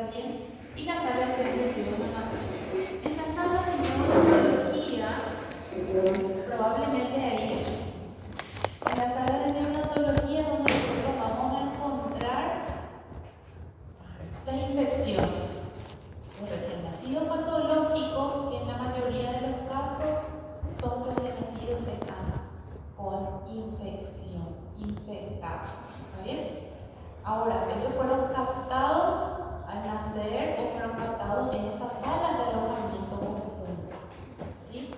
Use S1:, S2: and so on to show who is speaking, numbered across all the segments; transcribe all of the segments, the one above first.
S1: ¿está bien? Y las áreas de educación neonatal. En las salas de neonatología, probablemente ahí, en las salas de neonatología donde nosotros vamos a encontrar las infecciones, los recién nacidos patológicos, que en la mayoría de los casos son recién nacidos que están con infección, infectados. ¿Está bien? Ahora, ellos fueron captados al nacer o fueron captados en esas salas de alojamiento conjunto. ¿Sí?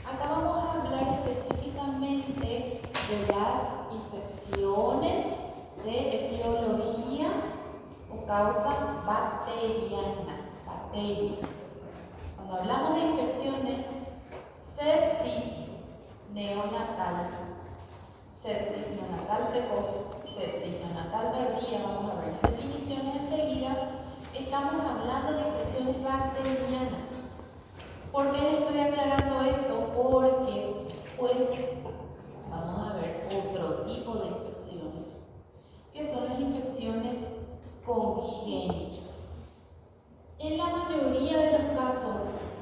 S1: Acá vamos a hablar específicamente de las infecciones de etiología o causa bacteriana, bacterias. Cuando hablamos de infecciones, sepsis neonatal, sepsis neonatal precoz, sepsis neonatal tardía, vamos a ver las definiciones enseguida. Estamos hablando de infecciones bacterianas. ¿Por qué les estoy aclarando esto? Porque, pues, vamos a ver otro tipo de infecciones, que son las infecciones congénitas. En la mayoría de los casos,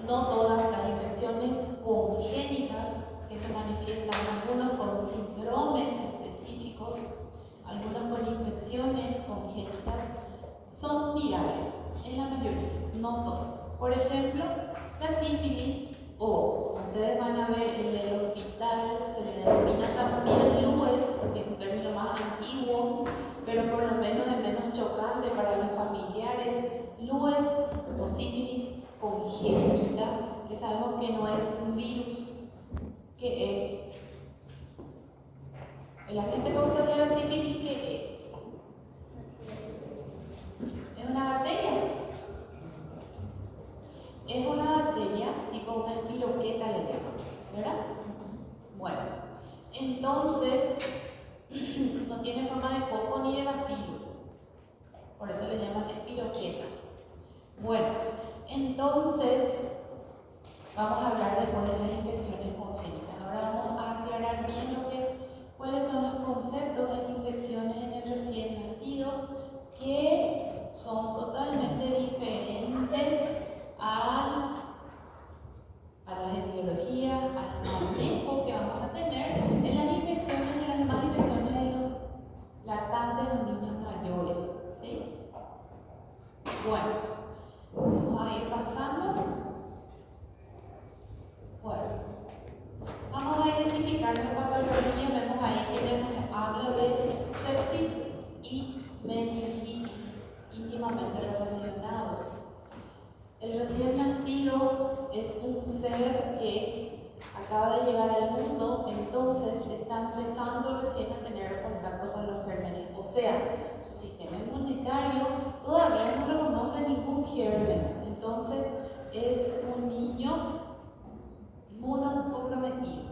S1: no todas las infecciones congénitas que se manifiestan, algunos con síndromes específicos, algunos con infecciones congénitas, son virales, en la mayoría, no todas. Por ejemplo, la sífilis, o ustedes van a ver en el hospital, se le denomina también LUES, que es un término más antiguo, pero por lo menos es menos chocante para los familiares. LUES o sífilis congénita, que sabemos que no es un virus, que es el agente causal de la sífilis, ¿qué es? ¿Es una bacteria? Es una bacteria tipo una espiroqueta, le llaman, ¿verdad? Bueno, entonces no tiene forma de coco ni de vacío, por eso le llaman espiroqueta. Bueno, entonces vamos a hablar después de las infecciones congénitas. Ahora vamos a aclarar bien cuáles son los conceptos de infecciones en el recién nacido, que son totalmente diferentes a las etiologías, al manejo que vamos a tener en las infecciones, en las demás infecciones de los lactantes, los niños mayores. ¿Sí? Bueno, vamos a ir pasando. Bueno, vamos a identificar la patología. Vemos ahí que habla de sepsis y meningitis, íntimamente relacionados. El recién nacido es un ser que acaba de llegar al mundo, entonces está empezando recién a tener contacto con los gérmenes. O sea, su sistema inmunitario todavía no reconoce ningún germen. Entonces, es un niño inmunocomprometido,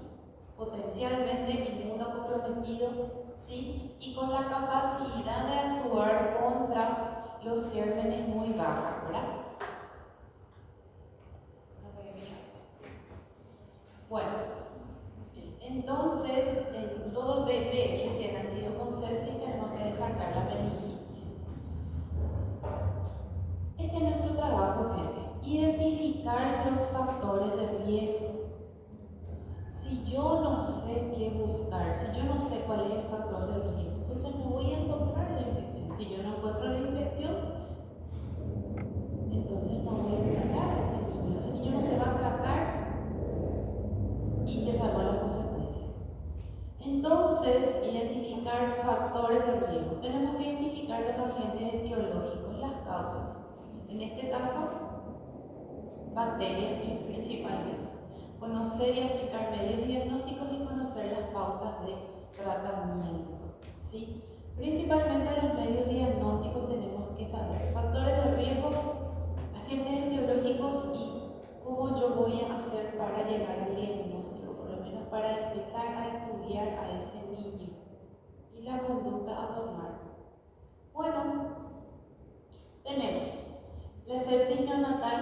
S1: potencialmente inmunocomprometido, ¿sí? Y con la capacidad de actuar contra los gérmenes muy baja, ¿verdad? Bueno, entonces, en todo bebé recién nacido con sepsis tenemos que descartar la meningitis. Este es nuestro trabajo, gente. Identificar los factores de riesgo. Si yo no sé qué buscar, si yo no sé cuál es el factor de riesgo, entonces no voy a encontrar la infección. Si yo no encuentro la infección, entonces no voy a tratar a ese niño. Ese niño no se va a tratar y ya salvo las consecuencias. Entonces, identificar factores de riesgo. Tenemos que identificar los agentes etiológicos, las causas. En este caso, bacterias principalmente. Conocer y aplicar medios diagnósticos y conocer las pautas de tratamiento. ¿Sí? Principalmente los medios diagnósticos tenemos que saber factores de riesgo, agentes etiológicos y cómo yo voy a hacer para llegar al diagnóstico, por lo menos para empezar a estudiar a ese niño y la conducta a tomar. Bueno, tenemos la sepsis neonatal,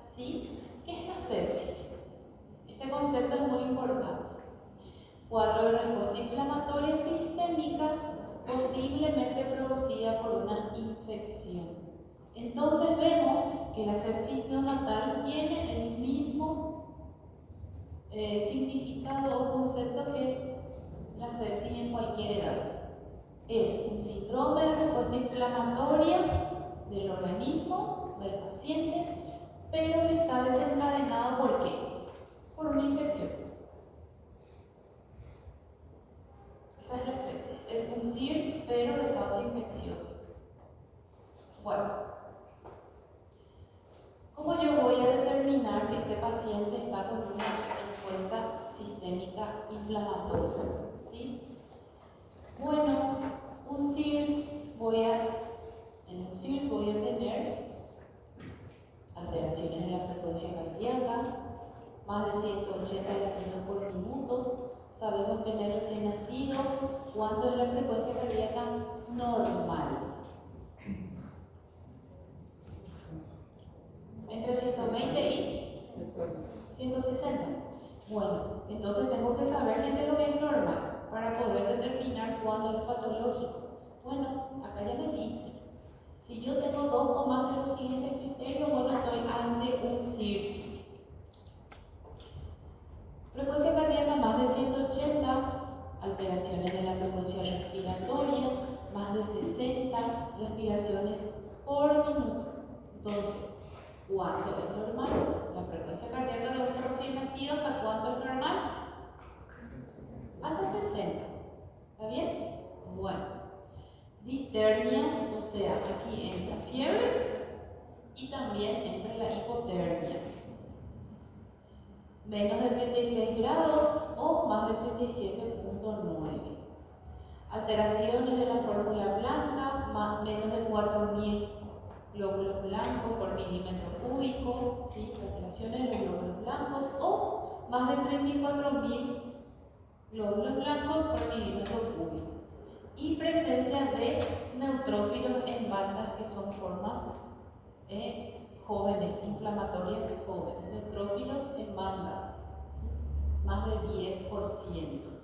S1: ¿sí? ¿Qué es la sepsis? Este concepto es muy importante. Cuadro de respuesta inflamatoria sistémica posiblemente producida por una infección. Entonces vemos que la sepsis neonatal tiene el mismo significado o concepto que la sepsis en cualquier edad. Es un síndrome de respuesta inflamatoria del organismo del paciente, pero que está desencadenado ¿por qué? Por una infección. Esa es la sepsis. Es un SIRS, pero de causa infecciosa. Bueno, ¿cómo yo voy a determinar que este paciente está con una respuesta sistémica inflamatoria? ¿Sí? Bueno, en un SIRS voy a tener alteraciones de la frecuencia cardíaca, más de 180 latidos por minuto. Sabemos que en el recién nacido, ¿cuánto es la frecuencia cardíaca normal? Entre 120 y 160. Bueno, entonces tengo que saber qué es lo que es normal para poder determinar cuándo es patológico. Bueno, acá ya me dice, si yo tengo dos o más de los siguientes criterios, bueno, estoy ante un SIRS. Frecuencia cardíaca más de 180, alteraciones de la frecuencia respiratoria, más de 60 respiraciones por minuto. Entonces, ¿cuánto es normal? La frecuencia cardíaca de un recién nacido, ¿hasta cuánto es normal? Hasta 60. ¿Está bien? Bueno, disternias, o sea, aquí entra fiebre y también entra la hipotermia. Menos de 36 grados o más de 37.9. Alteraciones de la fórmula blanca, menos de 4.000 glóbulos blancos por milímetro cúbico, ¿sí? Alteraciones de los glóbulos blancos o más de 34.000 glóbulos blancos por milímetro cúbico. Y presencia de neutrófilos en bandas que son formas jóvenes, inflamatorias jóvenes, neutrófilos en bandas, ¿sí? Más de 10%.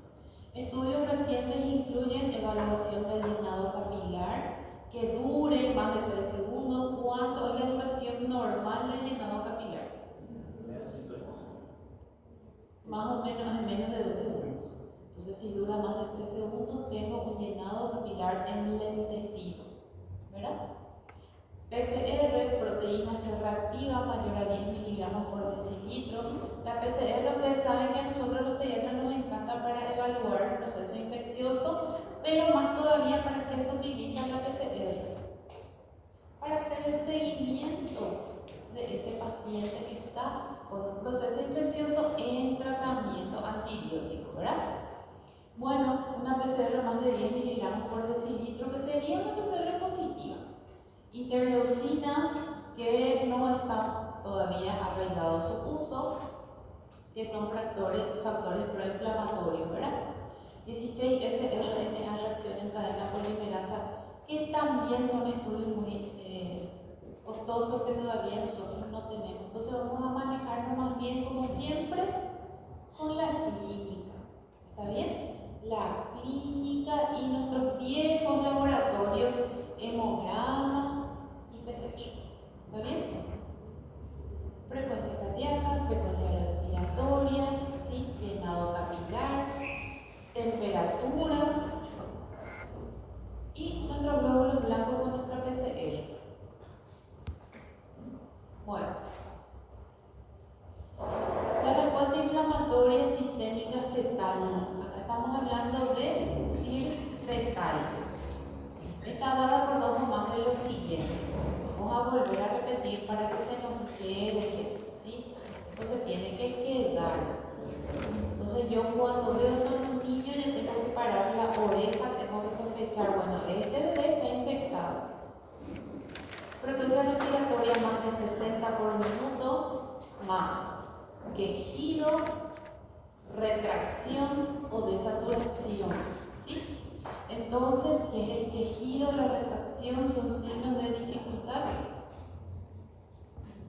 S1: Estudios recientes incluyen evaluación del llenado capilar que dure más de 3 segundos. ¿Cuánto es la duración normal del llenado capilar? Más o menos en menos de 2 segundos. Entonces, si dura más de 3 segundos, tengo un llenado capilar enlentecido, ¿verdad? PCR, proteína C reactiva mayor a 10 miligramos por decilitro. La PCR, ustedes saben que a nosotros los pediatras nos encanta para evaluar el proceso infeccioso, pero más todavía, ¿para qué se utiliza la PCR? Para hacer el seguimiento de ese paciente que está con un proceso infeccioso en tratamiento antibiótico, ¿verdad? Bueno, una PCR más de 10 miligramos por decilitro, que sería una PCR positiva. Interleucinas que no están todavía arraigados su uso, que son factores proinflamatorios, ¿verdad? 16-SRNA, reacción en cadena polimerasa, que también son estudios muy costosos que todavía nosotros no tenemos. Entonces vamos a manejarnos más bien, como siempre, con la clínica. ¿Está bien? La clínica y nuestros viejos laboratorios, hemograma y PCR. ¿Está bien? Frecuencia cardíaca, frecuencia respiratoria, ¿sí? Llenado capilar, temperatura y nuestros glóbulos blancos con nuestra PCR. Bueno, la respuesta inflamatoria sistémica fetal. Acá estamos hablando de SIRS fetal. Está dada por dos o más de los siguientes. Vamos a volver a repetir para que se nos quede, ¿sí? Entonces tiene que quedar. Entonces yo cuando veo a un niño le tengo que parar la oreja, tengo que sospechar, bueno, este bebé está infectado. Frecuencia respiratoria más de 60 por minuto, más quejido, retracción o desaturación, ¿sí? Entonces, ¿qué es el quejido? La retracción son signos de dificultad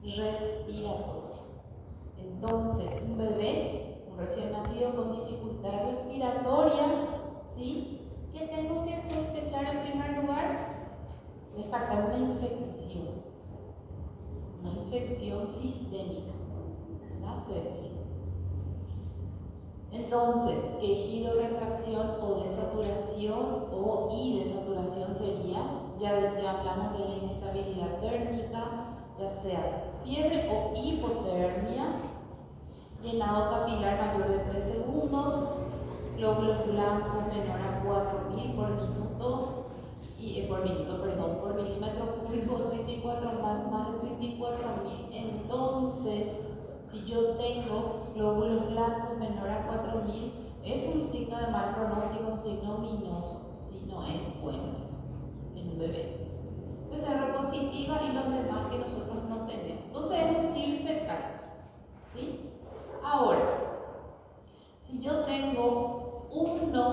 S1: respiratoria. Entonces, un bebé, un recién nacido con dificultad respiratoria, ¿sí? ¿Qué tengo que sospechar en primer lugar? Descartar una infección. infección sistémica, la sepsis. Entonces, quejido, retracción o desaturación y desaturación sería, ya hablamos de la inestabilidad térmica, ya sea fiebre o hipotermia, llenado capilar mayor de 3 segundos, glóbulos blancos menor a 4.000 por milímetro cúbico, 34 más de 34.000. Entonces, si yo tengo glóbulos blancos menor a 4.000, es un signo de mal pronóstico, un signo ominoso, si no es bueno eso en un bebé. PCR positiva y los demás que nosotros no tenemos. Entonces es un SIRS fetal, ¿sí? Ahora, si yo tengo uno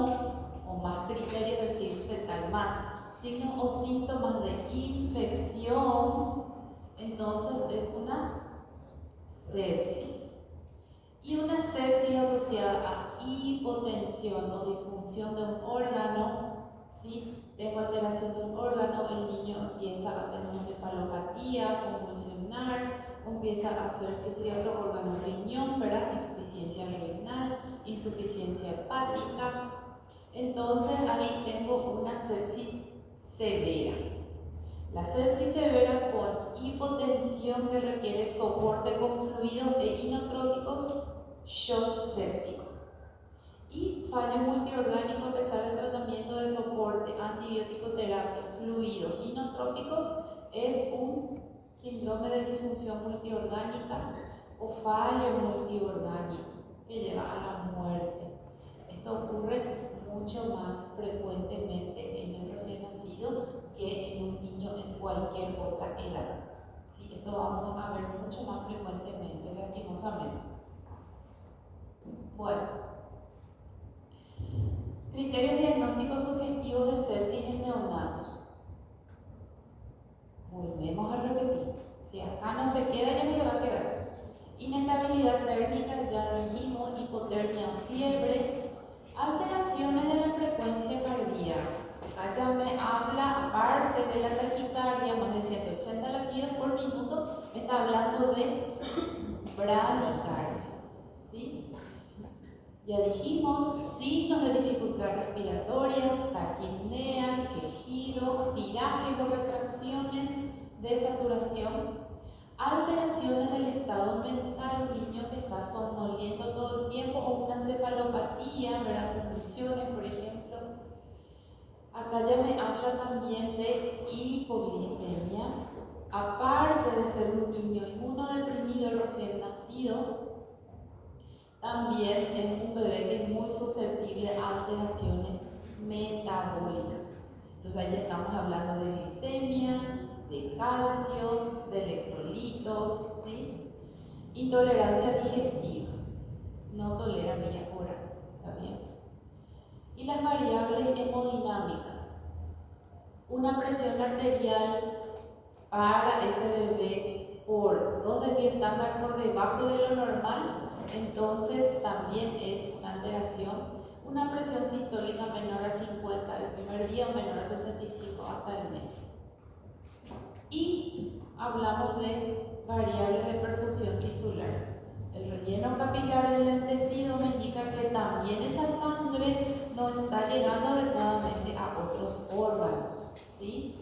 S1: o más criterios de SIRS fetal, más signos o síntomas de infección, entonces es una sepsis. Y una sepsis asociada a hipotensión o disfunción de un órgano, ¿sí? Tengo alteración de un órgano, el niño empieza a tener encefalopatía, convulsionar, o empieza a hacer que sería otro órgano, riñón, ¿verdad? Insuficiencia renal, insuficiencia hepática. Entonces ahí tengo una sepsis severa. La sepsis severa con hipotensión que requiere soporte con fluidos e inotrópicos, shock séptico. Y fallo multiorgánico a pesar del tratamiento de soporte, antibiótico terapia, fluidos inotrópicos, es un síndrome de disfunción multiorgánica o fallo multiorgánico que lleva a la muerte. Esto ocurre mucho más frecuentemente en el recién nacido que en un niño en cualquier otra edad. Sí, esto vamos a ver mucho más frecuentemente, lastimosamente. Bueno, criterios diagnósticos sugestivos de sepsis en neonatos. Volvemos a repetir. Si acá no se queda, ya no se va a quedar. Inestabilidad térmica, ya dijimos, hipotermia o fiebre. Alteraciones de la frecuencia cardíaca. Acá ya me habla, aparte de la taquicardia, más de 180 latidos por minuto, está hablando de bradicardia. ¿Sí? Ya dijimos, signos de dificultad respiratoria, taquipnea, quejido, tiraje o retracciones, desaturación, alteraciones del estado mental, un niño que está somnoliento todo el tiempo o una encefalopatía, ¿verdad? Convulsiones, por ejemplo. Acá ya me habla también de hipoglicemia. Aparte de ser un niño inmunodeprimido recién nacido, también es un bebé que es muy susceptible a alteraciones metabólicas. Entonces ahí estamos hablando de glicemia, de calcio, de electrolitos, ¿sí? Intolerancia digestiva, no tolera vía oral, ¿está bien? Y las variables hemodinámicas. Una presión arterial para ese bebé por 2 de pie estándar por debajo de lo normal, entonces también es una alteración. Una presión sistólica menor a 50 el primer día o menor a 65 hasta el mes. Y hablamos de variables de perfusión tisular. El relleno capilar enlentecido me indica que también esa sangre no está llegando adecuadamente a otros órganos, ¿sí?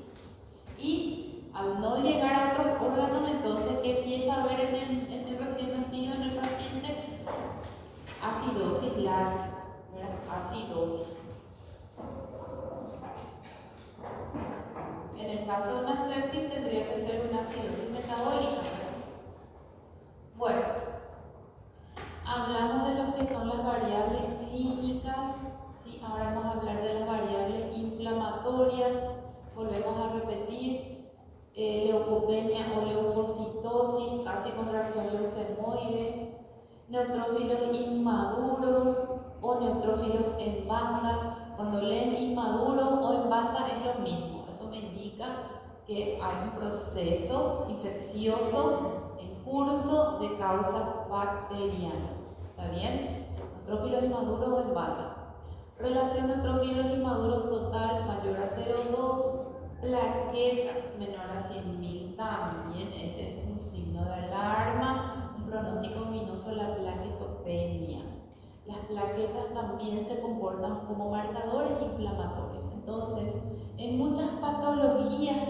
S1: Y al no llegar a otros órganos, entonces, ¿qué empieza a haber en el recién nacido, en el paciente? Acidosis láctica, ¿verdad? Acidosis. En el caso de una sepsis tendría que ser una acidosis metabólica. Bueno, hablamos de lo que son las variables clínicas, ¿sí? Ahora vamos a hablar de las variables inflamatorias. Volvemos a repetir, leucopenia o leucocitosis, casi con reacción leucemoide, neutrófilos inmaduros o neutrófilos en banda. Cuando leen inmaduro o en banda es lo mismo, eso me indica que hay un proceso infeccioso en curso de causa bacteriana. ¿Está bien? Neutrófilos inmaduros o en banda. Relación neutrófilos inmaduros total mayor a 0,2. Plaquetas menor a 100.000, también ese es un signo de también se comportan como marcadores inflamatorios. Entonces, en muchas patologías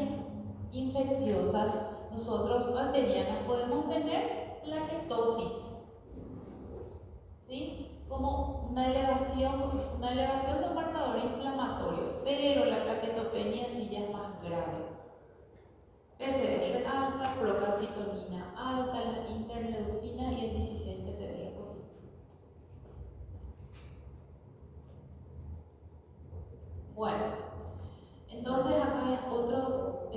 S1: infecciosas, nosotros bacterianas podemos tener plaquetosis, ¿sí? Como una elevación de un marcador inflamatorio, pero la plaquetopenia sí ya es más grave. PCR alta, procalcitonina alta, la interleucina y el 16 PCR positivo. Bueno, entonces acá es otro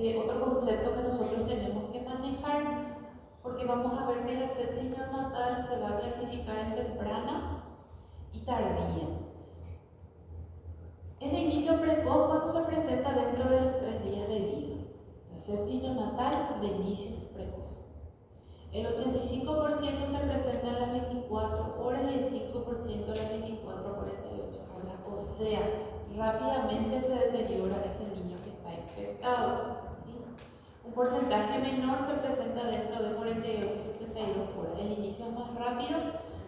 S1: concepto que nosotros tenemos que manejar, porque vamos a ver que la sepsis neonatal se va a clasificar en temprana y tardía. Es de inicio precoz cuando se presenta dentro de los 3 días de vida. La sepsis neonatal de inicio precoz. El 85% se presenta en las 24 horas y el 5% en las 24 a 48 horas. O sea, rápidamente se deteriora ese niño que está infectado, ¿sí? Un porcentaje menor se presenta dentro de 48 y 72 horas. El inicio es más rápido,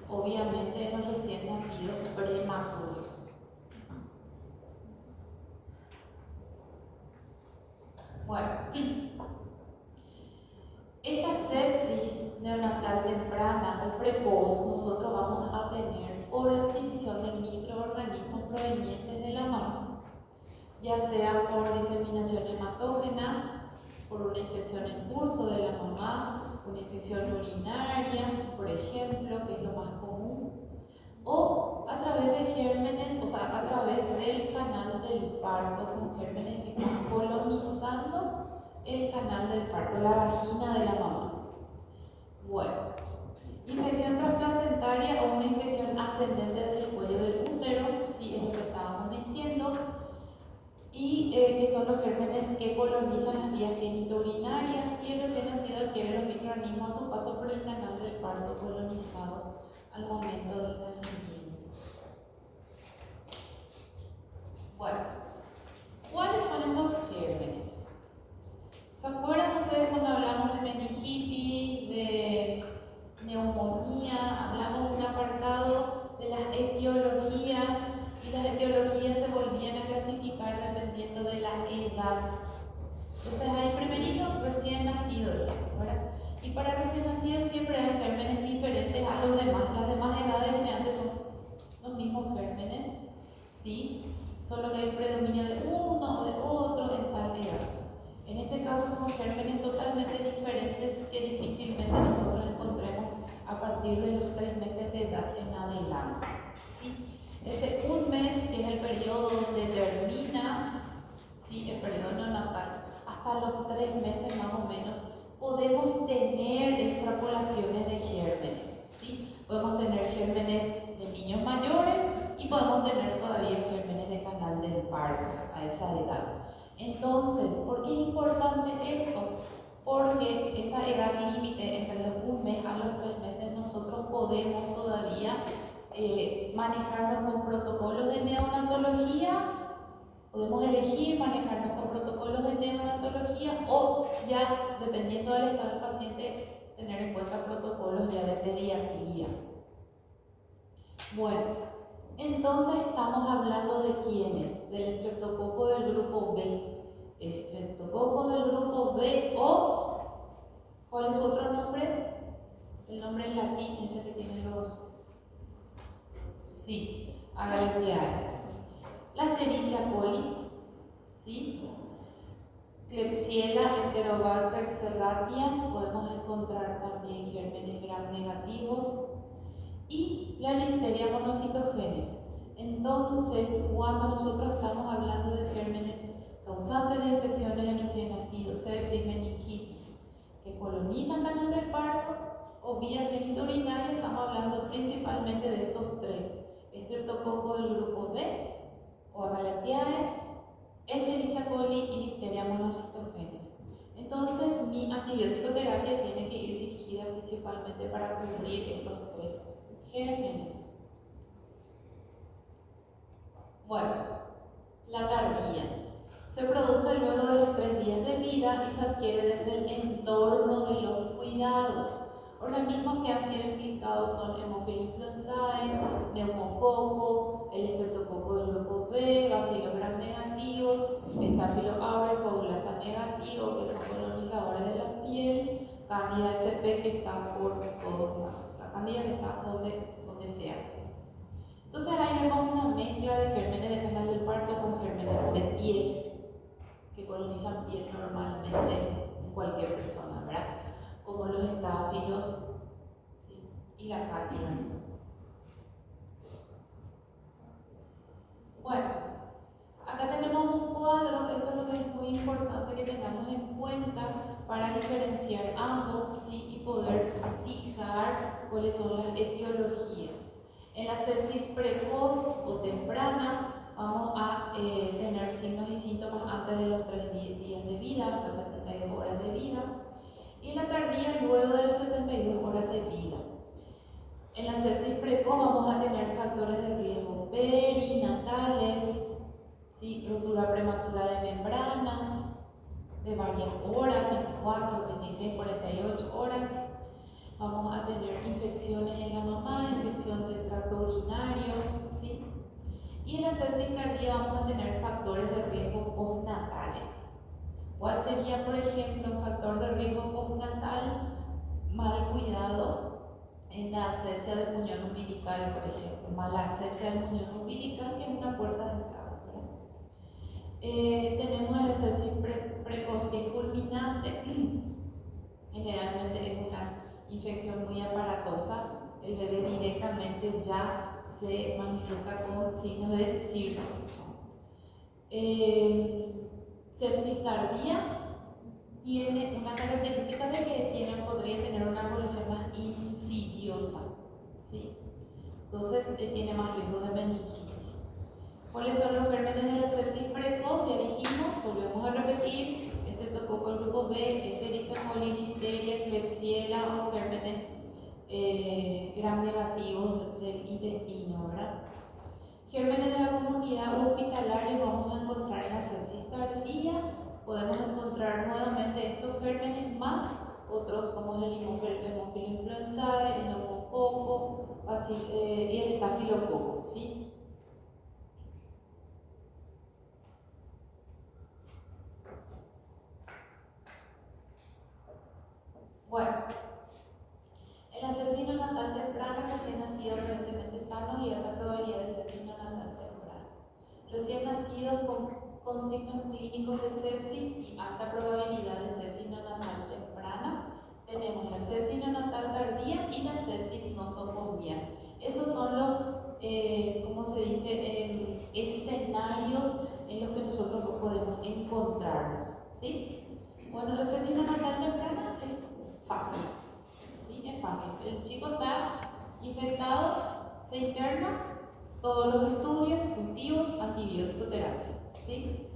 S1: obviamente, en los recién nacidos prematuros. Bueno, esta sepsis neonatal temprana o precoz nosotros vamos a tener por adquisición de microorganismos provenientes de la mamá, ya sea por diseminación hematógena, por una infección en curso de la mamá, una infección urinaria, por ejemplo, que es lo más común, o a través de gérmenes, o sea, a través del canal del parto, con gérmenes que están colonizando el canal del parto, la vagina de la mamá. Bueno, infección transplacentaria o una infección ascendente del cuello del útero, sí, es lo que estábamos diciendo, y que son los gérmenes que colonizan las vías genitourinarias, y el recién nacido adquiere los microorganismos a su paso por el canal del parto colonizado al momento del nacimiento. Bueno, ¿cuáles son esos gérmenes? ¿Se acuerdan ustedes cuando hablamos de meningitis, de neumonía? Hablamos de un apartado de las etiologías, y las etiologías se volvían a clasificar dependiendo de la edad. Entonces ahí primerito, recién nacido, ¿verdad? Y para recién nacido siempre hay gérmenes diferentes a los demás. Las demás edades generalmente son los mismos gérmenes, ¿sí? Solo que hay predominio de uno o de otro en tal edad. En este caso son gérmenes totalmente diferentes que difícilmente nosotros encontremos a partir de los 3 meses de edad en adelante, ¿sí? Ese 1 mes, que es el periodo donde termina, ¿sí?, el periodo neonatal, hasta los 3 meses más o menos, podemos tener extrapolaciones de gérmenes, ¿sí? Podemos tener gérmenes de niños mayores y podemos tener todavía gérmenes de canal del parto a esa edad. Entonces, ¿por qué es importante esto? Porque esa edad límite entre los 1 mes a los 3 meses nosotros podemos todavía manejarnos con protocolos de neonatología, podemos elegir manejarnos con protocolos de neonatología o ya, dependiendo del estado del paciente, tener en cuenta protocolos ya de pediatría. Bueno, entonces estamos hablando de quiénes, del estreptococo del grupo B. Estreptococo del grupo B o, ¿cuál es su otro nombre? El nombre en latín, ese que tiene los... Sí, Agarictiae. La Escherichia coli, ¿sí? Klebsiella enterobacter serratia, podemos encontrar también gérmenes gram negativos, y la Listeria monocytogenes. Entonces, cuando nosotros estamos hablando de gérmenes causantes de infecciones en recién nacidos, sepsis, meningitis, que colonizan canal del parto o vías genitourinarias, estamos hablando principalmente de estos 3: estreptococo del grupo B o Agalactiae, Escherichia coli y Listeria monocytogenes. Entonces, mi antibiótico terapia tiene que ir dirigida principalmente para cubrir estos 3 gérmenes. Bueno, la tardía se produce luego de los 3 días de vida y se adquiere desde el entorno de los cuidados. Organismos que han sido implicados son Haemophilus influenzae, neumococo, Cándida sp que está por todos lados, la Cándida que está donde sea. Entonces ahí vemos una mezcla de gérmenes de canal del parto con gérmenes de piel, que colonizan piel normalmente en cualquier persona, ¿verdad? Como los estáfilos, ¿sí? Y la cándida. Bueno, acá tenemos un cuadro, esto es lo que es muy importante que tengamos en cuenta para diferenciar ambos, ¿sí? Y poder fijar cuáles son las etiologías. En la sepsis precoz o temprana vamos a tener signos y síntomas antes de los 3 días de vida, hasta 72 horas de vida, y en la tardía luego de las 72 horas de vida. En la sepsis precoz vamos a tener factores de riesgo perinatales, ¿sí? Ruptura prematura de membranas de varias horas, 24, 36, 48 horas. Vamos a tener infecciones en la mamá, infección del tracto urinario, ¿sí? Y en la sepsis tardía vamos a tener factores de riesgo postnatales. ¿Cuál sería, por ejemplo, un factor de riesgo postnatal? Mal cuidado en la asepsia del muñón umbilical, por ejemplo, mala asepsia del muñón umbilical, que es una puerta de entrada, ¿verdad? Tenemos la sepsis precoz que es fulminante, generalmente es una infección muy aparatosa, el bebé directamente ya se manifiesta con signos de circe. Sepsis tardía tiene una característica de que podría tener una evolución más insidiosa, ¿sí? Entonces tiene más riesgo de meningitis. ¿Cuáles son los gérmenes de la sepsis precoz? Ya dijimos, volvemos a repetir, estreptococo grupo B, Escherichia coli, Listeria, Klebsiella o gérmenes gram negativos del intestino, ¿verdad? Gérmenes de la comunidad hospitalaria vamos a encontrar en la sepsis tardía. Podemos encontrar nuevamente estos gérmenes más otros como el Haemophilus influenzae, el neumococo y el estafilococo, ¿sí? Bueno, en la sepsis neonatal temprana, recién nacido aparentemente sano y alta probabilidad de sepsis neonatal temprana. Recién nacido con signos clínicos de sepsis y alta probabilidad de sepsis neonatal temprana. Tenemos la sepsis neonatal tardía y la sepsis nosocomial. Esos son los, ¿cómo se dice?, escenarios en los que nosotros podemos encontrarnos, ¿sí? Bueno, la sepsis neonatal temprana es fácil, ¿sí? Es fácil. El chico está infectado, se interna, todos los estudios, cultivos, antibiótico terapia, ¿sí?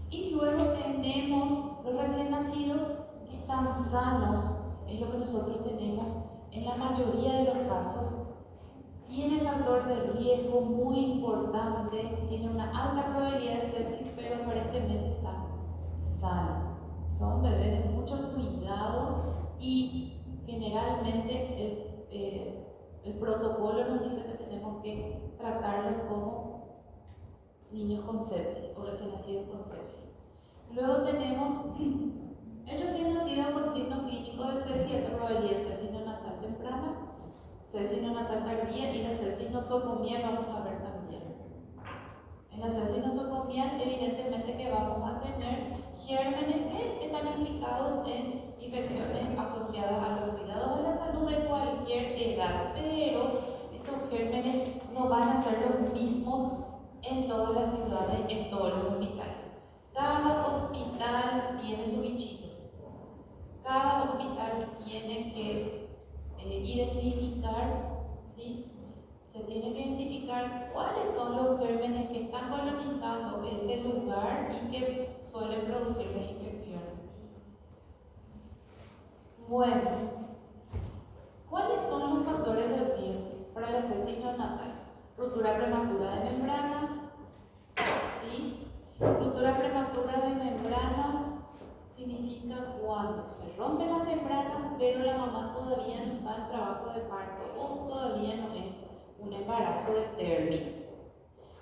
S1: Y luego tenemos los recién nacidos que están sanos, es lo que nosotros tenemos en la mayoría de los casos. Tiene factor de riesgo muy importante, tiene una alta probabilidad de sepsis, pero aparentemente está sano. Son bebés de mucho cuidado y generalmente el protocolo nos dice que tenemos que tratarlos como niños con sepsis o recién nacidos con sepsis. Luego tenemos el recién nacido con signos clínicos de sepsis y alta probabilidad de sepsis neonatal temprana, sepsis neonatal tardía y la sepsis nosocomial vamos a ver también. En la sepsis nosocomial evidentemente que vamos a tener gérmenes que están implicados en infecciones asociadas a los cuidados de la salud de cualquier edad, pero estos gérmenes no van a ser los mismos en todas las ciudades, en todos los hospitales. Cada hospital tiene su bichito. Cada hospital tiene que identificar, ¿sí? Se tiene que identificar cuáles son los gérmenes que están colonizando ese lugar y que suelen producir las infecciones. Bueno, ¿cuáles son los factores de riesgo para la sepsis neonatal? Ruptura prematura de membranas, ¿sí? Ruptura prematura de membranas significa cuando se rompen las membranas, pero la mamá todavía no está en trabajo de parto o todavía no es un embarazo de término.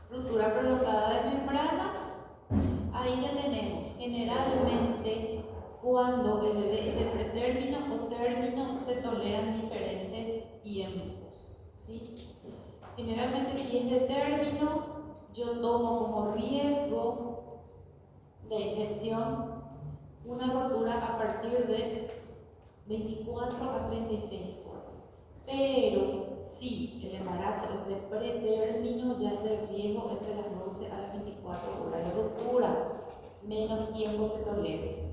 S1: Ruptura prolongada de membranas, ahí ya tenemos generalmente cuando el bebé es de pretérmino o término, se toleran diferentes tiempos, ¿sí? Generalmente, si es de término, yo tomo como riesgo de infección una rotura a partir de 24 a 36 horas. Pero si el embarazo es de pretérmino, ya es de riesgo entre las 12 a las 24 horas de rotura, menos tiempo se tolera.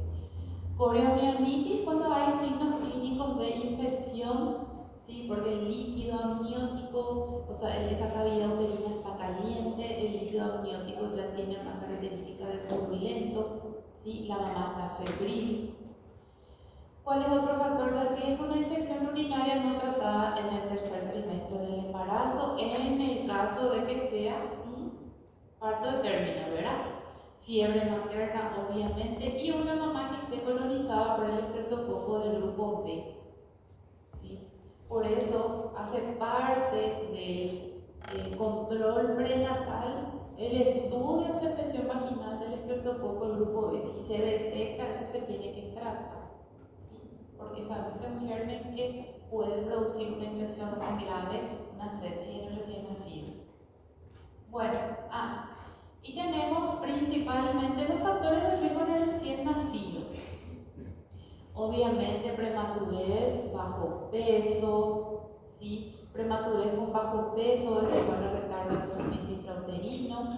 S1: Coriomionitis, cuando hay signos clínicos de infección, ¿sí? Porque el líquido amniótico, o sea, esa cavidad uterina está caliente, el líquido amniótico ya tiene una característica de purulento, ¿sí? La mamá está febril. ¿Cuál es otro factor de riesgo? Una infección urinaria no tratada en el tercer trimestre del embarazo, en el caso de que sea un parto de término, ¿verdad? Fiebre materna, obviamente, y una mamá que esté colonizada por el estreptococo del grupo B, ¿sí? Por eso hace parte del control prenatal el estudio de secreción vaginal del estreptococo del grupo B. Si se detecta, eso se tiene que tratar, ¿sí? Porque sabemos que es un germen que puede producir una infección muy grave, una sepsis en el recién nacido. Bueno, y tenemos principalmente los factores de riesgo en el recién nacido. Obviamente prematurez, bajo peso, ¿sí? Prematurez con bajo peso es igual a retardo de crecimiento intrauterino,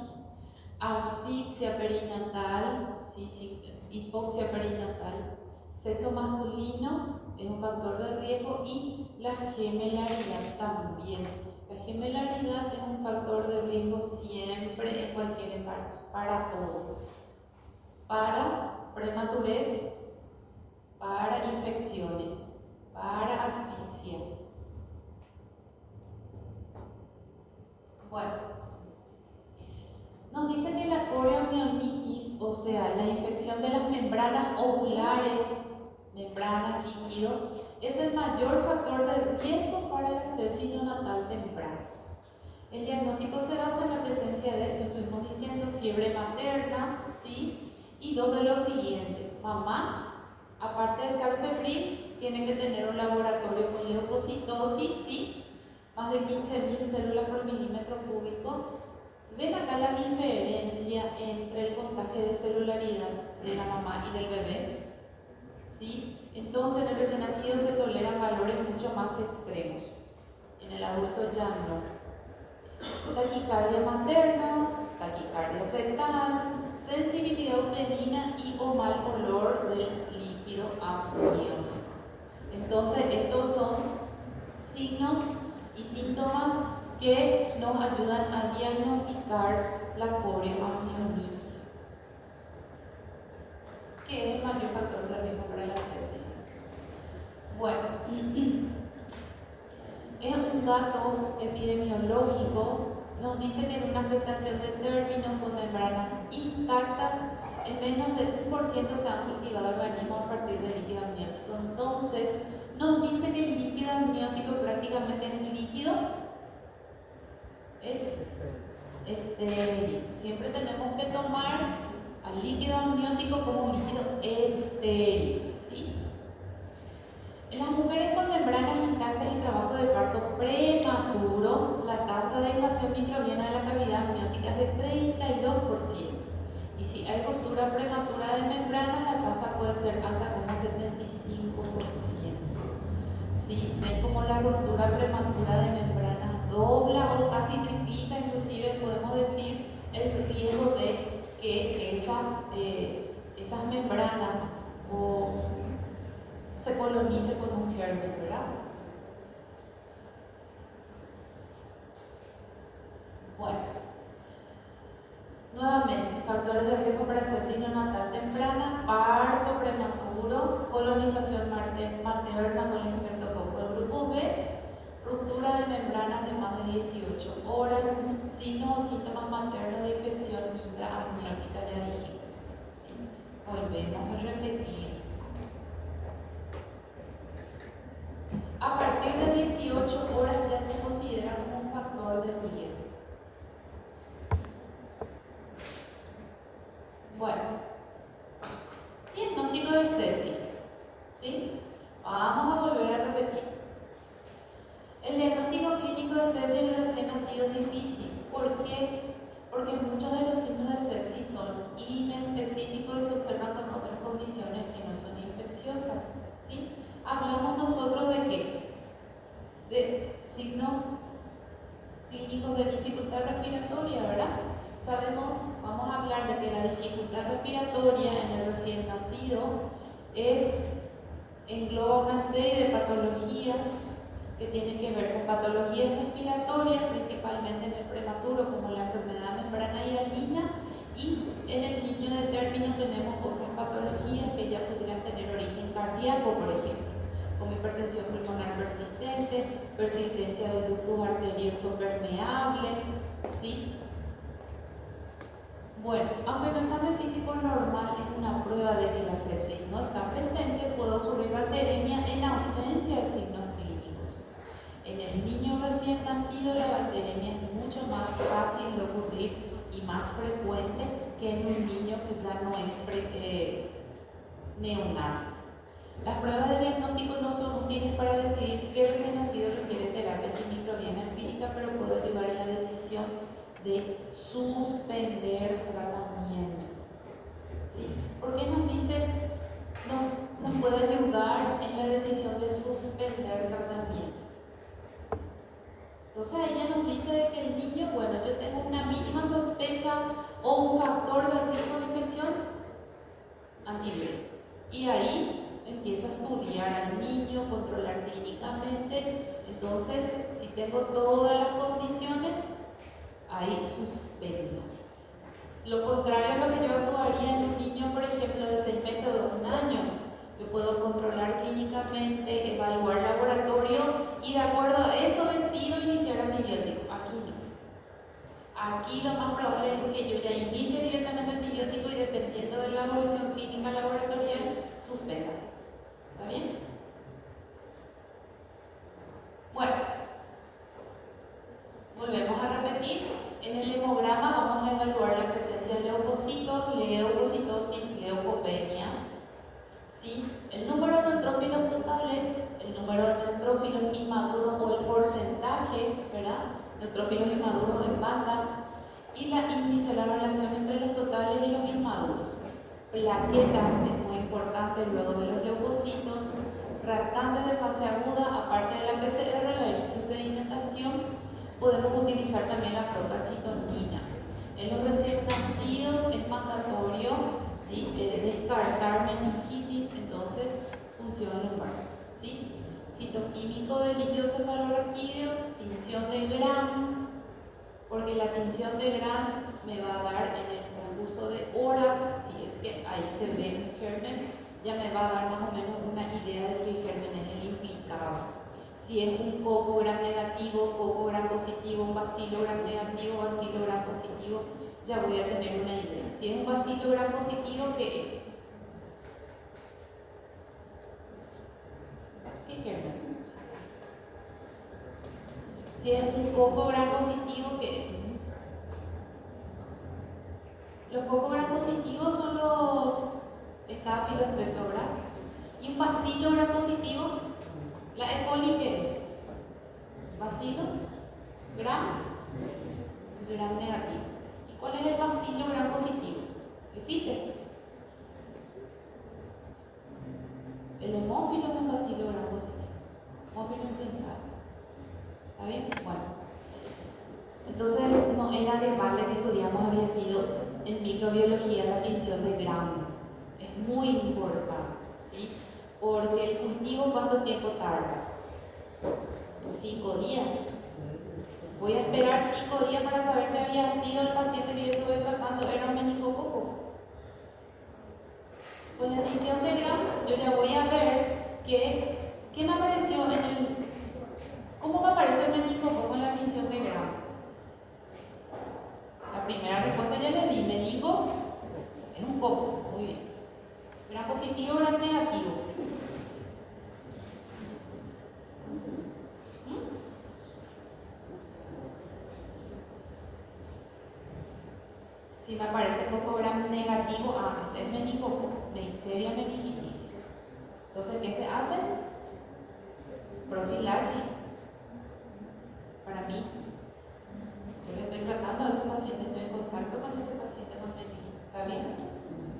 S1: asfixia perinatal, ¿sí? Hipoxia perinatal, sexo masculino es un factor de riesgo y la gemelaridad también. La gemelaridad es un factor de riesgo siempre en cualquier embarazo, para todo, para prematurez, para infecciones, para asfixia. Bueno, nos dice que la coriomionitis, o sea, la infección de las membranas ovulares, membranas líquido, es el mayor factor de riesgo para la sepsis neonatal temprana. El diagnóstico se basa en la presencia de, eso estuvimos diciendo, fiebre materna, ¿sí? Y dos de los siguientes: mamá, aparte del carfebril, tiene que tener un laboratorio con leucocitosis, ¿sí? Más de 15.000 células por milímetro cúbico. Ven acá la diferencia entre el contagio de celularidad de la mamá y del bebé, ¿sí? Entonces, en el recién nacido se toleran valores mucho más extremos, en el adulto ya no. Taquicardia materna, taquicardia fetal, sensibilidad uterina y o mal olor del líquido amniótico. Entonces, estos son signos y síntomas que nos ayudan a diagnosticar la corioamnionitis, que es el mayor factor de riesgo para la sepsis. Bueno, es un dato epidemiológico. Nos dice que en una gestación de término con membranas intactas, en menos del 1% se han cultivado organismos a partir del líquido amniótico. Entonces, nos dice que el líquido amniótico prácticamente es un líquido estéril. Siempre tenemos que tomar al líquido amniótico como un líquido estéril, ¿sí? En las mujeres con membranas intactas y trabajo de parto prematuro, la tasa de invasión microbiana de la cavidad amniótica es de 32%. Y si hay ruptura prematura de membranas, la tasa puede ser alta como 75%. ¿Sí? Ven como la ruptura prematura de membranas dobla o casi triplica, inclusive podemos decir, el riesgo de que esas membranas se colonice con un germen, ¿verdad? Bueno, nuevamente, factores de riesgo para sepsis neonatal temprana: parto prematuro, colonización materna con el estreptococo del grupo B, ruptura de membranas de más de 18 horas, signos o síntomas maternos de infección intraamniótica, ya dijimos. Volvemos a repetir. A partir de 18 horas ya se considera como un factor de riesgo. Bueno, diagnóstico de sepsis. Vamos a volver a repetir. El diagnóstico clínico de sepsis en el recién nacido es difícil. ¿Por qué? Porque muchos de los signos de sepsis son inespecíficos y se observan con otras condiciones que no son infecciosas. ¿Sí? Hablamos nosotros de qué? De signos clínicos de dificultad respiratoria, ¿verdad? Sabemos, vamos a hablar de que la dificultad respiratoria en el recién nacido engloba una serie de patologías que tienen que ver con patologías respiratorias, principalmente en el prematuro, como la enfermedad de membrana hialina, y en el niño de término tenemos otras patologías que ya pudieran tener origen cardíaco, por ejemplo, como hipertensión pulmonar persistente, persistencia del ductus arterioso permeable, ¿sí? Bueno, aunque el examen físico normal es una prueba de que la sepsis no está presente, puede ocurrir bacteremia en ausencia de signos clínicos. En el niño recién nacido, la bacteremia es mucho más fácil de ocurrir y más frecuente que en un niño que ya no es neonato. Las pruebas de diagnóstico no son útiles para decidir qué recién nacido requiere terapia antimicrobiana empírica, pero puede ayudar en la decisión de suspender tratamiento. ¿Sí? ¿Por qué nos dice, nos puede ayudar en la decisión de suspender tratamiento? Entonces ella nos dice de que el niño, bueno, yo tengo una mínima sospecha o un factor de riesgo de infección, antibiótico. Y ahí empiezo a estudiar al niño, controlar clínicamente. Entonces, si tengo todas las condiciones, ahí suspendo. Lo contrario a lo que yo actuaría en un niño, por ejemplo, de 6 meses o de 1 año. Yo puedo controlar clínicamente, evaluar laboratorio y de acuerdo a eso decido iniciar antibiótico. Aquí no. Aquí lo más probable es que yo ya inicie directamente antibiótico y dependiendo de la evolución clínica laboratorial, suspenda. ¿Está bien? Bueno, volvemos a repetir. En el hemograma vamos a evaluar la presencia de leucocitos, leucocitosis, leucopenia. ¿Sí? El número de neutrófilos totales, el número de neutrófilos inmaduros o el porcentaje, ¿verdad? Neutrófilos inmaduros en banda y la índice de la relación entre los totales y los inmaduros. Plaquetas es muy importante luego de los leucocitos. Reactantes de fase aguda, aparte de la PCR, la eritrosedimentación, podemos utilizar también la procalcitonina. En los recién nacidos es mandatorio descartar meningitis, entonces función lumbar. ¿Sí? Citoquímico del líquido cefalorraquídeo, tinción de Gram, porque la tinción de Gram me va a dar en el transcurso de horas, si es que ahí se ve un germen, ya me va a dar más o menos una idea de qué germen es el implicado. Si es un coco gram negativo, coco gram positivo, un bacilo gram negativo, bacilo gram positivo, ya voy a tener una idea. Si es un bacilo gram positivo, ¿qué es? ¿Qué germen? Si es un coco gram positivo, ¿qué es? Los coco gram positivos son los Staphylococcus streptococcus. Y un bacilo gram positivo, la E. coli, ¿qué es? Bacilo gram negativo. ¿Y cuál es el bacilo gram positivo? ¿Existe? El hemófilo es un bacilo gram positivo. Hemófilo influenzae. ¿Está bien? Bueno. Entonces, no era de parte que estudiamos había sido en microbiología la tinción de Gram. Es muy importante, ¿sí? Porque el cultivo, ¿cuánto tiempo tarda? 5 días. Voy a esperar 5 días para saber que había sido el paciente que yo estuve tratando, era un meningococo. Con la tinción de Gram, yo ya voy a ver qué me apareció ¿cómo me aparece el meningococo en la tinción de Gram? La primera respuesta ya le di, meningo es un coco, muy bien. Gram positivo, gram negativo. Si me aparece coco gram negativo, este es meningococo, Neisseria meningitis. Entonces, ¿qué se hace? profilaxis. Para mí, yo le estoy tratando a ese paciente, estoy en contacto con ese paciente con meningitis. ¿Está bien?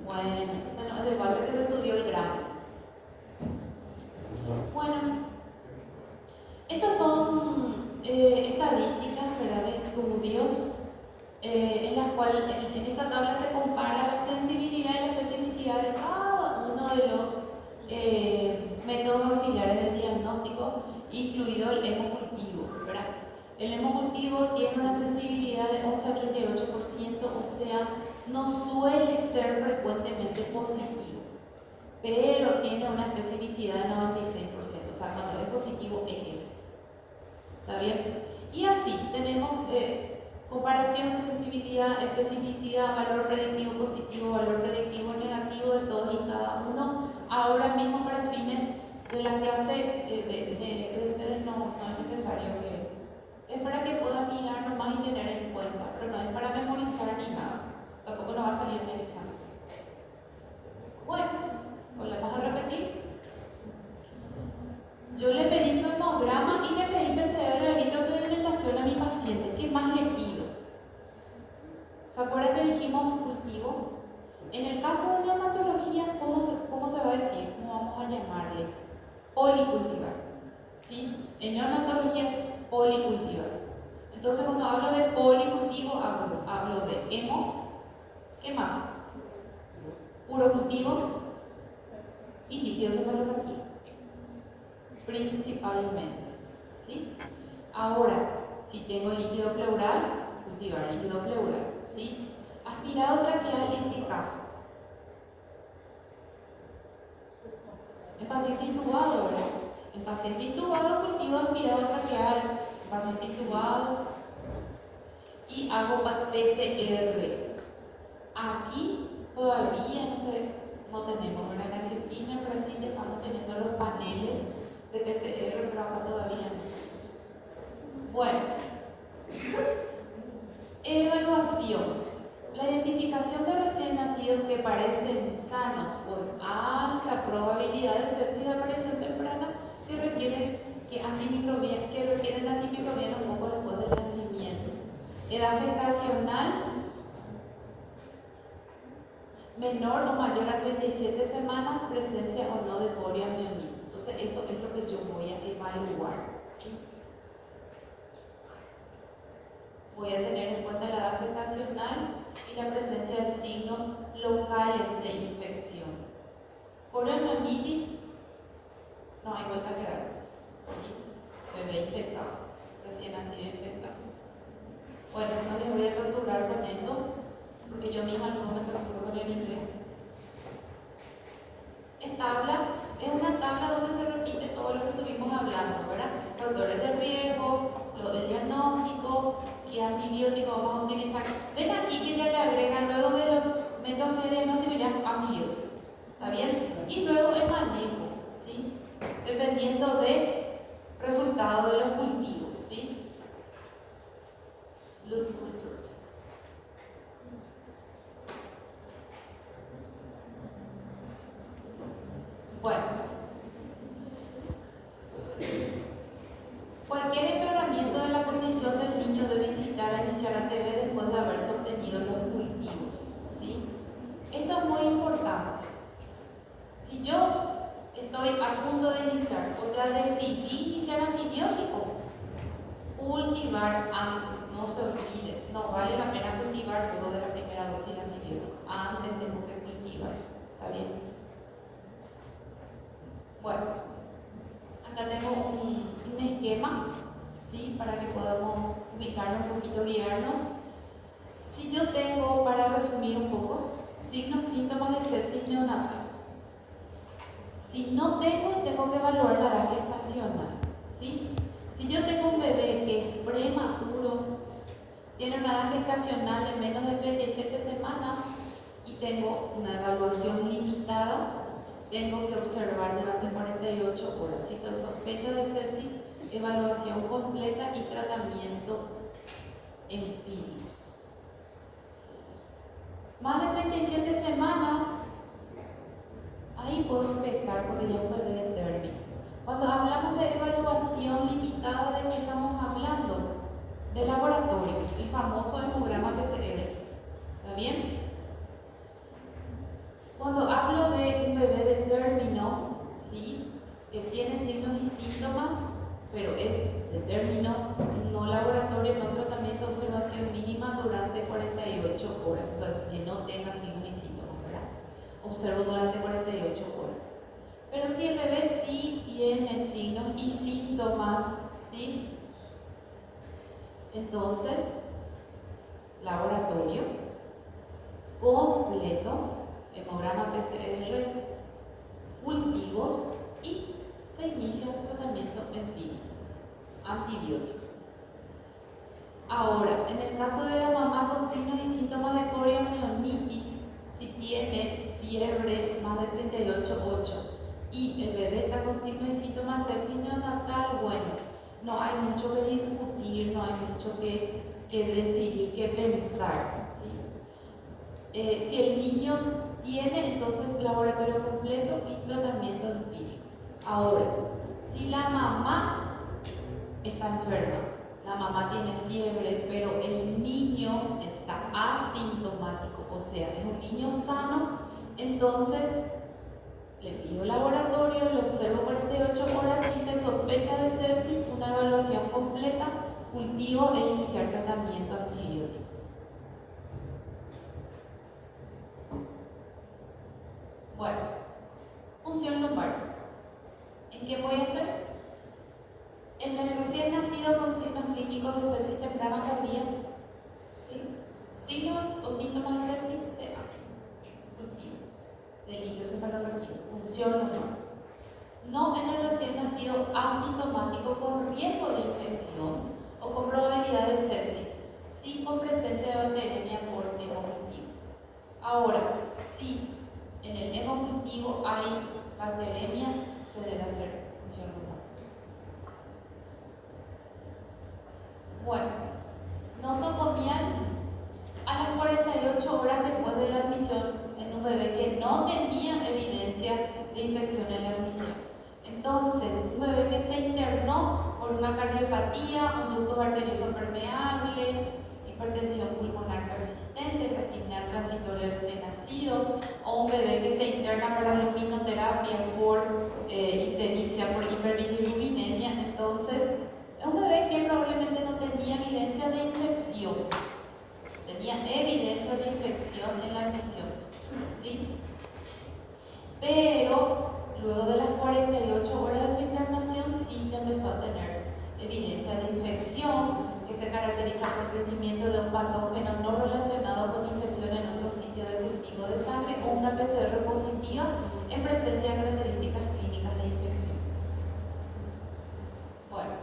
S1: Bueno, entonces no hace falta que se estudió el gramo. Bueno, estas son estadísticas, ¿verdad?, de estudios en las cuales en esta tabla se compara la sensibilidad y la especificidad de cada uno de los métodos auxiliares de diagnóstico, incluido el hemocultivo, ¿verdad? El hemocultivo tiene una sensibilidad de 11 a 38%, o sea, no suele ser frecuentemente positivo, pero tiene una especificidad de 96%, o sea, cuando es positivo es ese. ¿Está bien? Y así tenemos comparación de sensibilidad, especificidad, valor predictivo positivo, valor predictivo negativo de todos y cada uno. Ahora mismo, para fines de la clase de ustedes, no es necesario que, es para que puedan mirar nomás y tener en cuenta, pero no es para memorizar ni nada, tampoco nos va a salir en el examen. Bueno, volvemos a repetir. Yo le pedí su hemograma y le pedí PCR de eritrosedimentación a mi paciente. ¿Qué más le pido? ¿Se acuerdan que dijimos cultivo? En el caso de neonatología, ¿cómo se va a decir? ¿Cómo vamos a llamarle? Policultivar. ¿Sí? En neonatología es policultivar. Entonces, cuando hablo de policultivo, hablo de hemo. ¿Qué más? Urocultivo y titiocefalopatía. Principalmente. ¿Sí? Ahora, si tengo líquido pleural, cultivar líquido pleural. ¿Sí? Aspirado traqueal, ¿en qué caso? En paciente intubado, ¿verdad? En paciente intubado cultivo aspirado traqueal, en paciente intubado, y hago PCR. Aquí todavía no tenemos, ¿verdad? En Argentina, en Brasil estamos teniendo los paneles de PCR, pero acá todavía no. Bueno, evaluación. La identificación de recién nacidos que parecen sanos con alta probabilidad de sepsis de aparición temprana que requieren antimicrobiano un poco después del nacimiento. Edad gestacional menor o mayor a 37 semanas, presencia o no de coria amnionitis. Entonces eso es lo que yo voy a evaluar, ¿sí? Voy a tener en cuenta la edad gestacional y la presencia de signos locales de infección. Corioamnionitis, no hay vuelta que dar. ¿Sí? Bebé infectado, recién nacido infectado. Bueno, no les voy a torturar con esto, porque yo misma no me torturo con el inglés. Es una tabla donde se repite todo lo que estuvimos hablando, ¿verdad? Factores de riesgo, el diagnóstico, qué antibiótico vamos a utilizar. Ven aquí que ya le agregan luego de los métodos de diagnóstico ya antibiótico. ¿Está bien? Y luego el manejo, ¿sí? Dependiendo del resultado de los cultivos, ¿sí? Blood cultures. Bueno, cualquier empeoramiento de la condición del niño debe incitar a iniciar ATV después de haberse obtenido los cultivos, ¿sí? Eso es muy importante. Si yo estoy a punto de iniciar o ya decidí iniciar antibiótico, cultivar antes, no se olvide, no vale la pena cultivar luego de la primera dosis de antibiótico, antes tengo que cultivar, ¿está bien? Bueno, acá tengo un esquema, ¿sí? Para que podamos ubicarnos un poquito, guiarnos. Si yo tengo, para resumir un poco, signos, síntomas de sepsis neonatal. Si no tengo que evaluar la edad gestacional, ¿sí? Si yo tengo un bebé que es prematuro, tiene una edad gestacional de menos de 37 semanas y tengo una evaluación limitada, tengo que observar durante 48 horas. Si se sospecha de sepsis, evaluación completa y tratamiento empírico. Más de 37 semanas, ahí puedo pecar porque ya es un bebé de término. Cuando hablamos de evaluación pero es de término no laboratorio, no tratamiento, observación mínima durante 48 horas, o sea, que no tenga signos y síntomas, ¿verdad? Observo durante 48 horas. Pero si el bebé sí tiene signos y síntomas, ¿sí? Entonces, laboratorio completo, hemograma PCR, cultivos y se inicia un tratamiento empírico, antibiótico. Ahora, en el caso de la mamá con signos y síntomas de coriomionitis, si tiene fiebre más de 38,8 y el bebé está con signos y síntomas de sepsis neonatal, bueno, no hay mucho que discutir, no hay mucho que decidir, que pensar, ¿sí? Si el niño tiene, entonces laboratorio completo y tratamiento empírico. Ahora, si la mamá está enferma, la mamá tiene fiebre, pero el niño está asintomático, o sea, es un niño sano, entonces le pido laboratorio, lo observo 48 horas y se sospecha de sepsis, una evaluación completa, cultivo e iniciar tratamiento antibiótico. Bueno, función lumbar. ¿En qué voy a hacer? En el recién nacido con signos clínicos de sepsis temprana tardía, ¿sí? Signos o síntomas de sepsis se hacen. Cultivo. Delito cefalorraquídeo. Función lumbar. No en el recién nacido asintomático con riesgo de infección o con probabilidad de sepsis, sí con presencia de bacteriemia por hemocultivo. Ahora, si en el hemocultivo hay bacteriemia, se debe hacer función lumbar. Bueno, nosocomial a las 48 horas después de la admisión en un bebé que no tenía evidencia de infección en la admisión. Entonces, un bebé que se internó por una cardiopatía, un ducto arterioso permeable, hipertensión pulmonar persistente, taquipnea transitoria recién nacido, o un bebé que se interna para luminoterapia por ictericia, por hiperbilirubinemia, entonces es un bebé que probablemente no tenía evidencia de infección, tenía evidencia de infección en la admisión, ¿sí? Pero luego de las 48 horas de su internación sí ya empezó a tener evidencia de infección que se caracteriza por crecimiento de un patógeno no relacionado con infección en otro sitio de cultivo de sangre o una PCR positiva en presencia de características clínicas de infección. Bueno,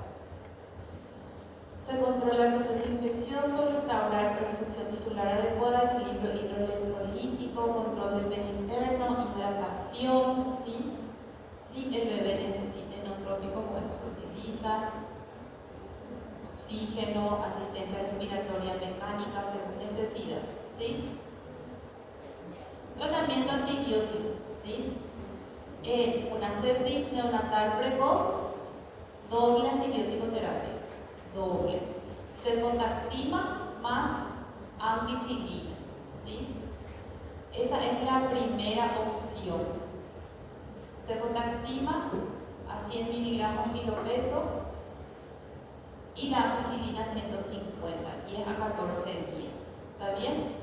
S1: se controla el proceso infeccioso, restaurar perfusión tisular adecuada, equilibrio hidroelectrolítico, control del medio interno, hidratación, ¿sí? Si el bebé necesita neutrópico, bueno, se utiliza oxígeno, asistencia respiratoria mecánica según necesidad, ¿sí? Tratamiento antibiótico, ¿sí? Una sepsis neonatal precoz, doble antibiótico terapia, doble. Cefotaxima más ampicilina, ¿sí? Esa es la primera opción. Cefotaxima a 100 miligramos kilopeso y la ampicilina 150, 10 a 14 días. ¿Está bien?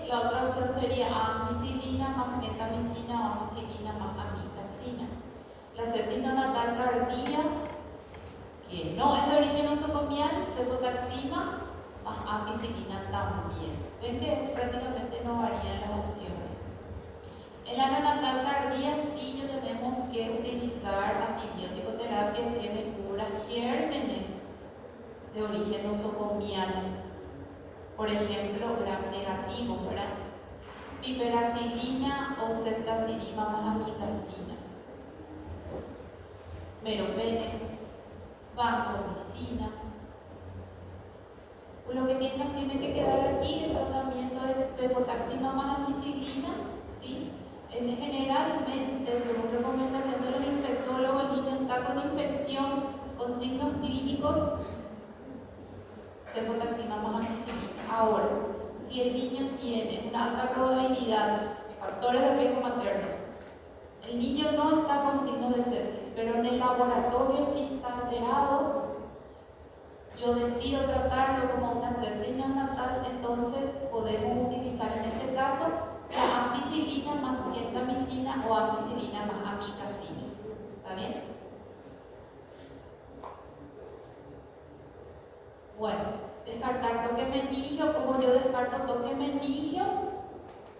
S1: La otra opción sería ampicilina más gentamicina o ampicilina más amikacina. La sepsis neonatal tardía, que no es de origen nosocomial, cefotaxima más ampicilina también. Ven que prácticamente no varían las opciones. En la neonatal tardía sí ya tenemos que utilizar antibiótico terapia que me cubra gérmenes de origen nosocomial. Por ejemplo, gram negativo, ¿verdad? Piperacilina o ceftazidima más amikacina. Meropenem, vancomicina. Lo que tiene que quedar aquí, el tratamiento es cefotaxima más ampicilina, ¿sí? Generalmente, según recomendación de los infectólogos, el niño está con infección, con signos clínicos, cefotaxima más ampicilina. Ahora, si el niño tiene una alta probabilidad, factores de riesgo maternos, el niño no está con signos de sepsis, pero en el laboratorio sí está alterado, yo decido tratarlo como una sepsis neonatal, entonces podemos utilizar en ese caso la ampicilina más gentamicina o ampicilina más amicacina. ¿Está bien? Bueno, descartar toque meningio, como yo descarto toque meningio,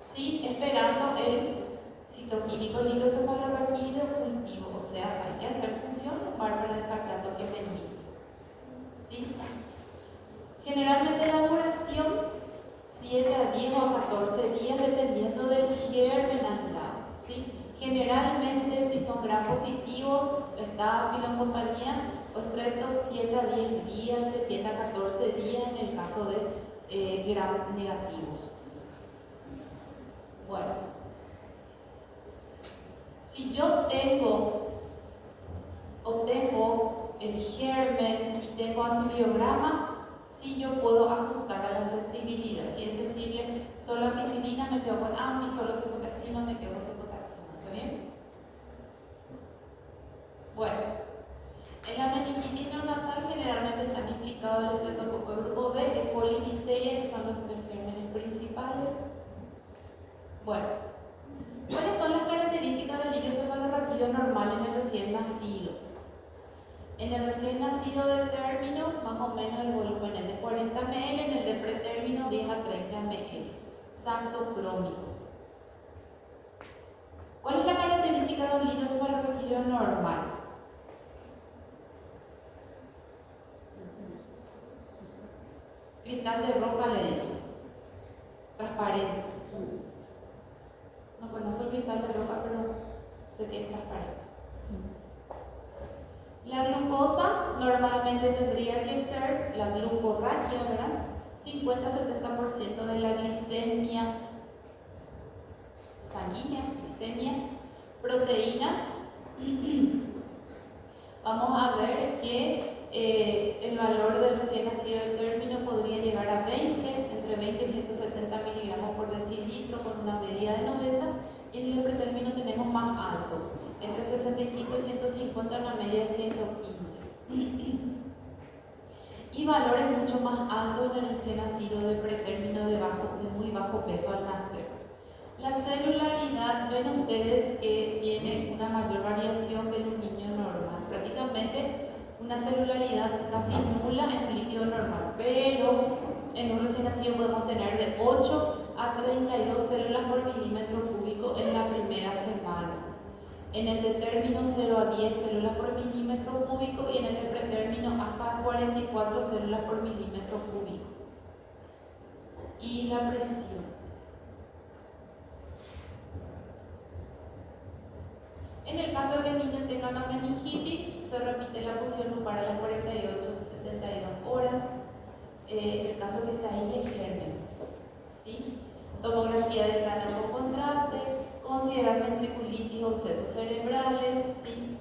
S1: ¿sí? Esperando el citoquímico liposomaloraquídeo cultivo, o sea, hay que hacer función para descartar toque meningio. ¿Sí? Generalmente la duración 7 a 10 o 14 días dependiendo del germen aislado. ¿Sí? Generalmente si son gram positivos, estafilo en compañía, los 7 a 10 días, se tiende a 14 días en el caso de gram negativos. Bueno, si yo obtengo el germen y tengo antibiograma, sí yo puedo ajustar a la sensibilidad. Si es sensible solo a ampicilina, me quedo con ampi, solo cetotaxina, me quedo con cetotaxina. ¿Está bien? Bueno, en la meningitis neonatal generalmente están implicados el estreptococo grupo B, E. coli y listeria, que son los 3 gérmenes principales. Bueno, ¿cuáles son las características del líquido cefalorraquídeo normal en el recién nacido? En el recién nacido de término, más o menos el volumen es de 40 ml, en el de pretérmino 10 a 30 ml. Santo crómico. ¿Cuál es la característica de un líquido cefalorraquídeo normal? Cristal de roca le dicen. Transparente. No conozco el cristal de roca, pero sé que es transparente. La glucosa normalmente tendría que ser la glucorraquia, ¿verdad? 50-70% de la glicemia sanguínea, glicemia. Proteínas. Vamos a ver que el valor del recién nacido de término podría llegar a 20, entre 20 y 170 miligramos por decilitro con una media de 90, y en el pretérmino tenemos más alto, entre 65 y 150, una media de 115. Y valores mucho más altos en el recién nacido de pretérmino de muy bajo peso al nacer. La celularidad, ven ustedes que tiene una mayor variación que en un niño normal, prácticamente una celularidad casi nula en un líquido normal, pero en un recién nacido podemos tener de 8 a 32 células por milímetro cúbico en la primera semana. En el de término 0 a 10 células por milímetro cúbico y en el de pretérmino hasta 44 células por milímetro cúbico. Y la presión. En el caso de que el niño tenga una meningitis, se repite la punción lumbar a las 48-72 horas. El caso que se aísle el germen, ¿sí? Tomografía de cráneo con contraste, considerar ventriculitis o abscesos cerebrales, ¿sí?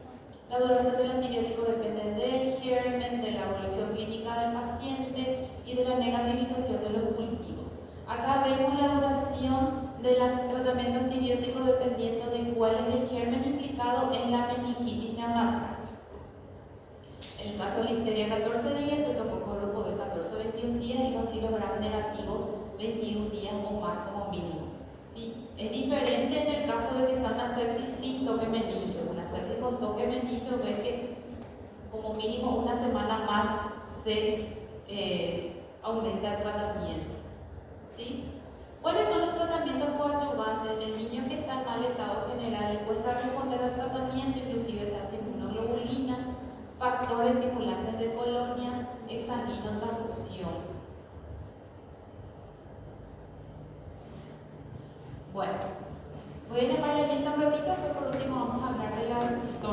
S1: La duración del antibiótico depende del germen, de la evolución clínica del paciente y de la negativización de los cultivos. Acá vemos la duración del tratamiento antibiótico dependiendo de cuál es el germen implicado en la meningitis neonatal. En el caso de listeria 14 días, estreptococo grupo B 14 a 21 días y bacilos gram negativos 21 días o más como mínimo. ¿Sí? Es diferente en el caso de que sea una sepsis sin toque meningio. Una sepsis con toque meningio ve que como mínimo una semana más se aumenta el tratamiento. ¿Sí? ¿Cuáles son los tratamientos coadyuvantes? En el niño que está en mal estado general le cuesta responder al tratamiento, inclusive se hace inmunoglobulina, factor